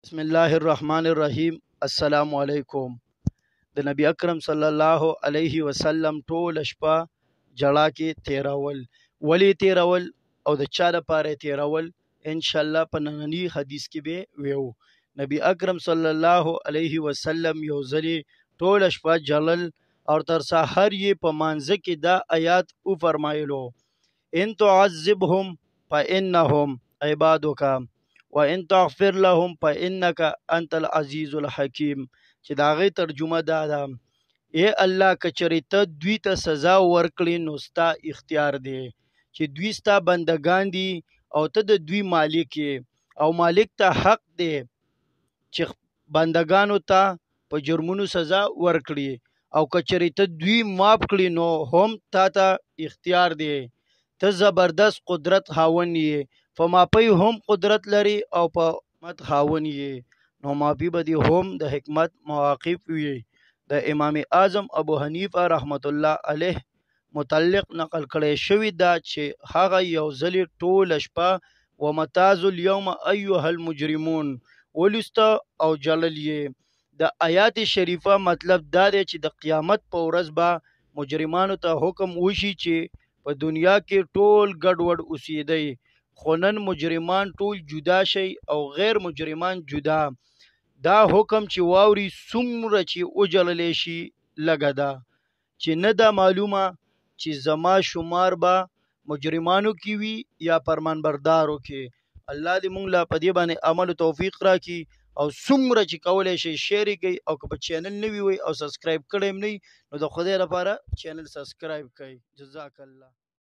بسم الله الرحمن الرحیم. السلام علیکم. د نبی اکرم صلی الله علیه وسلم ټول شپه جړا کې تیرول، ولی تیرول او د چا لپاره تیرول، ان شاء الله په نننی حدیث کې به ویو. نبی اکرم صلی الله علیه وسلم یو ځلی ټول شپه جړل او تر سحر یې په مانځه کې دا آیات او فرمایلو: ان تعذبهم فانهم عبادک وان تغفر لهم فانك انت العزيز الحكيم. چې دا غي ترجمه دا ده: اے الله کچری ته دوی ته سزا ورکړي نو ستا اختیار دی، چې دوی ستا بندگان دي او ته د دوی مالک یې، او مالک ته حق دی چې بندگانو ته په جرمونو سزا ورکړي، او کچری ته دوی معاف کړي نو هم تا ته اختیار دی. ته زبردست قدرت خاوند یې، په ماپی هم قدرت لري او په حکمت خاوند یې، نو ماپی به دې هم د حکمت مواقف وي. د امام اعظم ابو حنیفه رحمت الله علیه متعلق نقل کړی شوی دا چې هغه یو ځلې ټوله شپه ومتاز اليوم ایها المجرمون ولسته او جلل یې. د آیات شریفه مطلب دا دی چې د قیامت په ورځ به مجرمانو ته حکم وشي چې په دنیا کې ټول ګډوډ اوسېدی، خو نن مجرمان ټول جدا شي او غیر مجرمان جدا. دا حکم چې واوري څومره چې وجللی شي لږه ده، چې نه ده معلومه چې زما شمار به مجرمانو کې وي یا فرمانبردارو کې. الله دې مونږ له په دې باندې عمل توفیق راکړي، او څومره چې کولی شي شیر یې کوي، او که په چینل نوي وي او سبسکرایب کړی هم نه نو د خدای لپاره چینل سبسکرایب کړئ. جزاک الله.